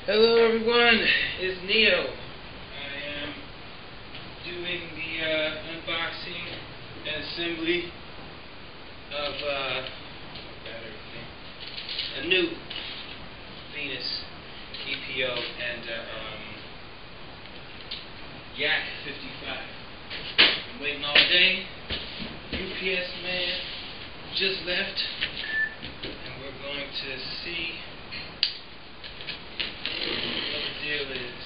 Hello everyone, it's Neo. I am doing the unboxing and assembly of a new Venus EPO and Yak 55. I'm waiting all day. UPS man just left, and we're going to see what the deal is.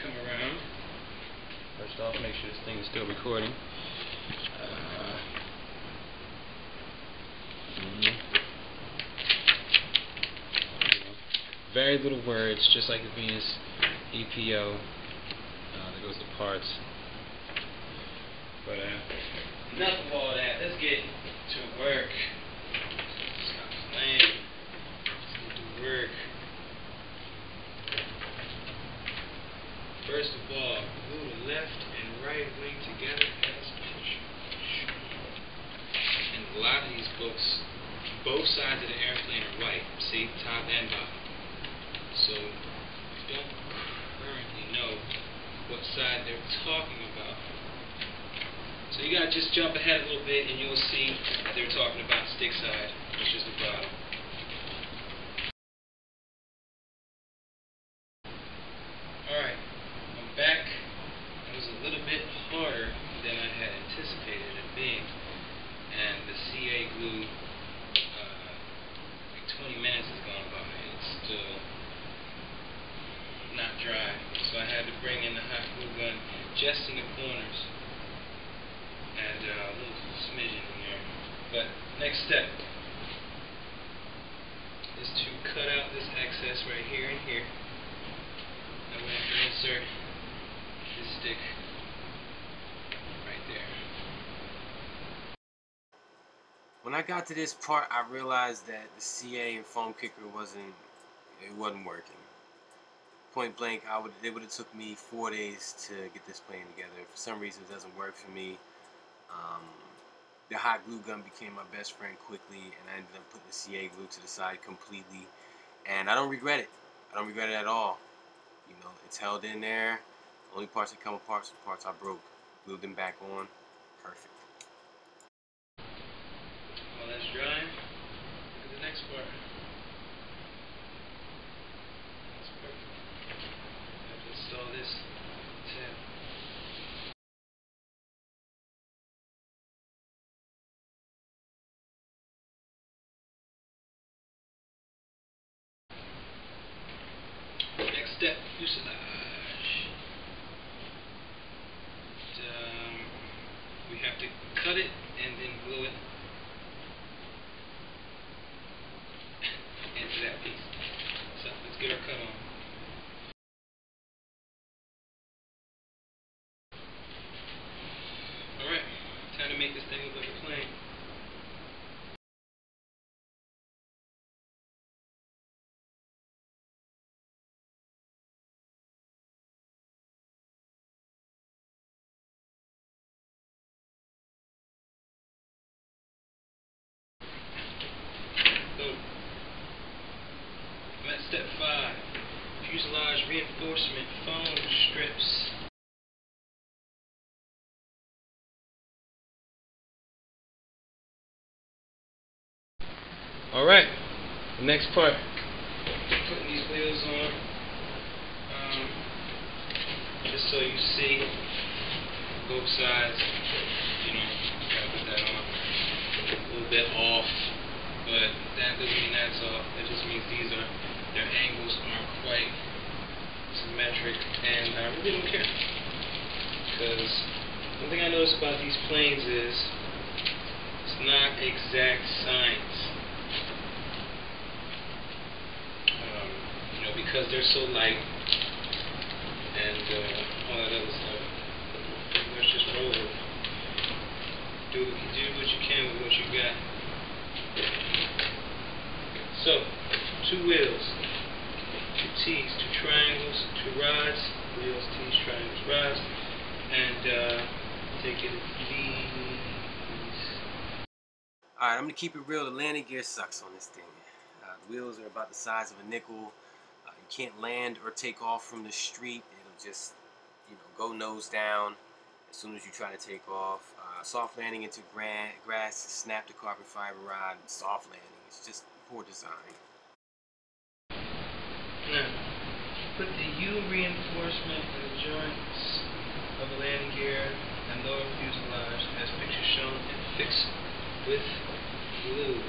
Come around. First off, make sure this thing is still recording. Very little words, just like the Venus EPO. There goes the parts. But enough of all that. Let's get to work. Stop playing. Let's get to work. First of all, glue the left and right wing together as picture. And a lot of these books, both sides of the airplane are white. See, top and bottom. So we don't currently know what side they're talking about. So you gotta just jump ahead a little bit and you'll see that they're talking about stick side, which is the bottom. Alright, I'm back. It was a little bit harder than I had anticipated it being. And the CA glue, like 20 minutes has gone by and it's still not dry, so I had to bring in the hot glue gun just in the corners and a little smidgen in there. But next step is to cut out this excess right here and here. I'm going to insert this stick right there. When I got to this part, I realized that the CA and foam kicker wasn't working. Point blank, it would have took me 4 days to get this plane together. For some reason, it doesn't work for me. The hot glue gun became my best friend quickly, and I ended up putting the CA glue to the side completely. And I don't regret it. I don't regret it at all. You know, it's held in there. The only parts that come apart are the parts I broke. Glued them back on. Perfect. While that's drying, look at the next part. Install this tab. Next step, fuselage. We have to cut it and then glue it into that piece. So let's get our cut on. Alright, time to make this thing look like a plane. So, I'm at step 5. Fuselage reinforcement foam strips. Alright, the next part, putting these wheels on, just so you see both sides, you know, gotta put that on, a little bit off, but that doesn't mean that's off, that just means their angles aren't quite symmetric, and I really don't care, because one thing I noticed about these planes is, it's not exact science. Because they're so light and all that other stuff. Let's just roll it. Do what you can with what you got. So, 2 wheels, 2 T's, 2 triangles, 2 rods. wheels, T's trying to rise, and take it please. Alright, I'm going to keep it real. The landing gear sucks on this thing. The wheels are about the size of a nickel. You can't land or take off from the street. It'll just, go nose down as soon as you try to take off. Soft landing into grass, snap the carbon fiber rod, soft landing. It's just poor design. Now, put the U reinforcement in the joints of the landing gear and lower fuselage as picture shown and fix with glue.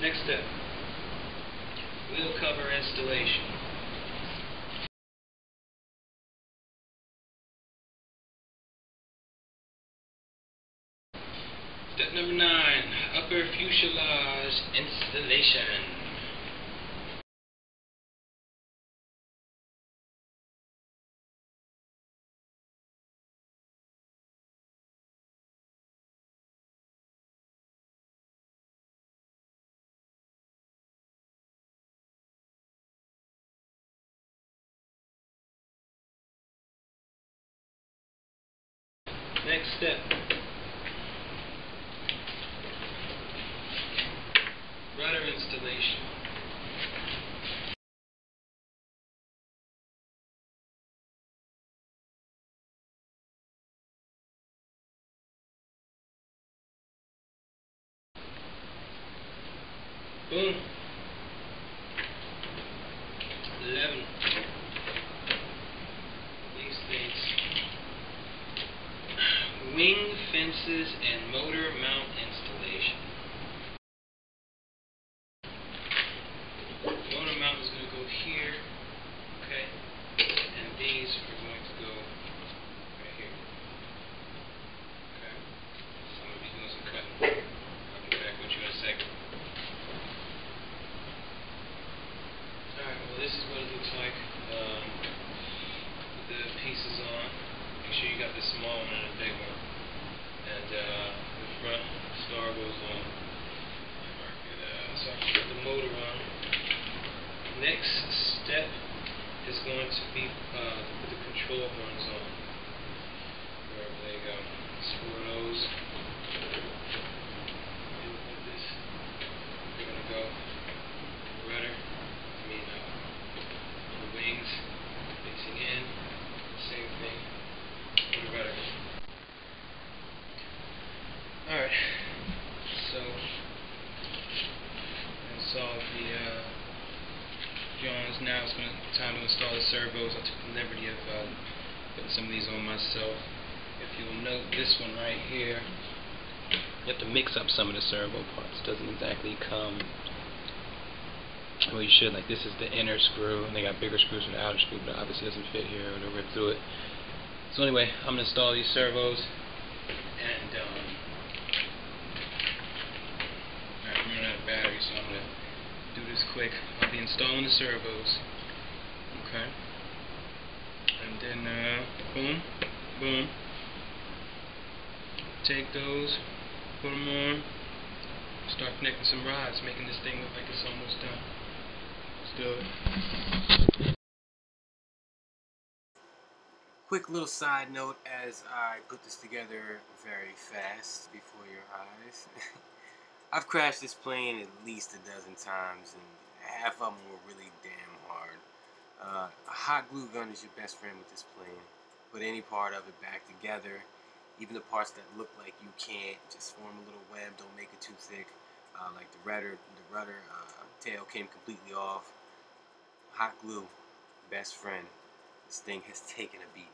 Next step, wheel cover installation. Step number 9, upper fuselage installation. Next step, rudder installation. Boom. 11. These things. Wing fences and motor mount installation. The motor mount is going to go here, okay, and these are going to go right here, okay. I'm going to be doing some cutting. I'll get back with you in a second. Alright, well this is what it looks like. Put the pieces on. Make sure you got the small one and the big one. And the front star goes on. So I can put the motor on. Next step is going to be put the control horns on. There you go. It's 4 of those. And with this, we're going to go rudder. The wings facing in. Same thing for the rudder. Alright. So install the joints. Now it's time to install the servos. I took the liberty of putting some of these on myself. If you'll note this one right here, you have to mix up some of the servo parts. It doesn't exactly come well you should. Like this is the inner screw, and they got bigger screws for the outer screw, but it obviously doesn't fit here, or they'll rip through it. So anyway, I'm going to install these servos, and I'm running out of battery, so I'm going to do this quick. I'll be installing the servos, okay, and then boom, boom, take those, put them on, start connecting some rods, making this thing look like it's almost done. Let's do it. Quick little side note as I put this together very fast before your eyes. I've crashed this plane at least a dozen times, and half of them were really damn hard. A hot glue gun is your best friend with this plane. Put any part of it back together, even the parts that look like you can't, just form a little web, don't make it too thick. Like the rudder tail came completely off. Hot glue, best friend. This thing has taken a beating.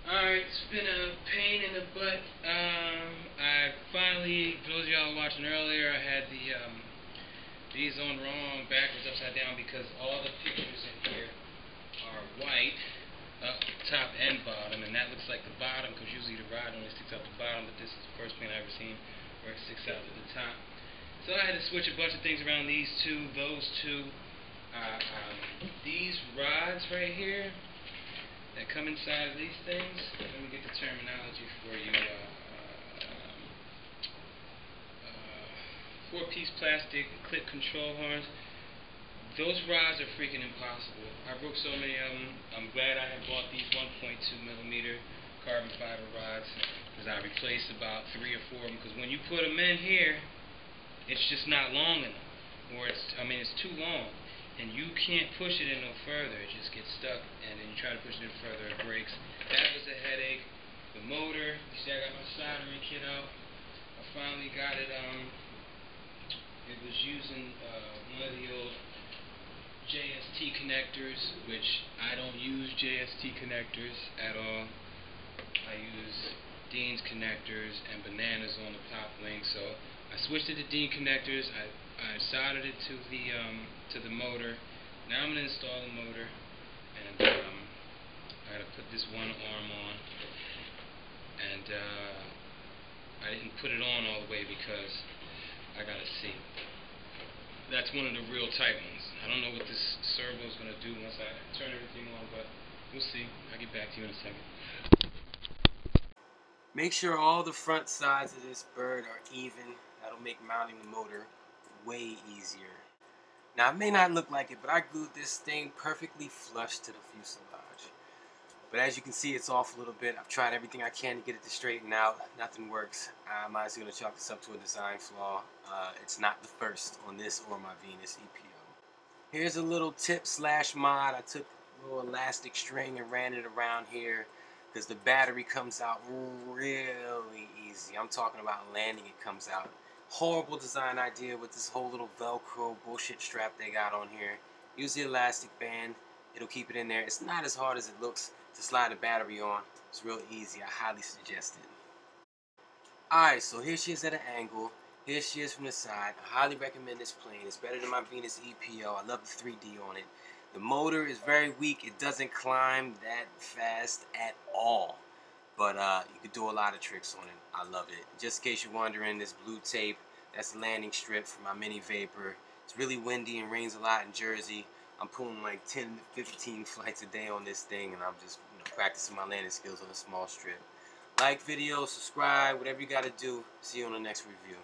Alright, it's been a pain in the butt. I finally, those of y'all watching earlier, I had these on wrong, backwards, upside down, because all the pictures in here are white, up top and bottom, and that looks like the bottom, because usually the rod only sticks out the bottom, but this is the first plane I've ever seen where it sticks out to the top. So I had to switch a bunch of things around, these two, those two, these rods right here, that come inside of these things. Let me get the terminology for you. 4-piece plastic clip control horns. Those rods are freaking impossible. I broke so many of them. I'm glad I had bought these 1.2mm carbon fiber rods, because I replaced about 3 or 4 of them. Because when you put them in here, it's just not long enough, or it's too long, and you can't push it in no further. It just gets stuck, and then you try to push it in further, it breaks. That was a headache. The motor, you see, I got my soldering kit out. I finally got it. It was using one of the old JST connectors, which I don't use JST connectors at all. I use Dean's connectors and bananas on the top link. So I switched it to Dean connectors. I soldered it to the motor. Now I'm gonna install the motor, and I gotta put this one arm on, and I didn't put it on all the way because I gotta see. That's one of the real tight ones. I don't know what this servo is going to do once I turn everything on, but we'll see. I'll get back to you in a second. Make sure all the front sides of this bird are even. That'll make mounting the motor way easier. Now, it may not look like it, but I glued this thing perfectly flush to the fuselage. But as you can see, it's off a little bit. I've tried everything I can to get it to straighten out. Nothing works. I'm honestly going to chalk this up to a design flaw. It's not the first on this or my Venus EPO. Here's a little tip / mod. I took a little elastic string and ran it around here because the battery comes out really easy. I'm talking about landing, it comes out. Horrible design idea with this whole little Velcro bullshit strap they got on here. Use the elastic band. It'll keep it in there. It's not as hard as it looks to slide the battery on. It's real easy. I highly suggest it. Alright, so here she is at an angle. Here she is from the side. I highly recommend this plane. It's better than my Venus EPO. I love the 3D on it. The motor is very weak. It doesn't climb that fast at all. But you could do a lot of tricks on it. I love it. Just in case you're wondering, this blue tape, that's the landing strip for my Mini Vapor. It's really windy and rains a lot in Jersey. I'm pulling like 10 to 15 flights a day on this thing, and I'm just practicing my landing skills on a small strip. Like video, subscribe, whatever you got to do. See you on the next review.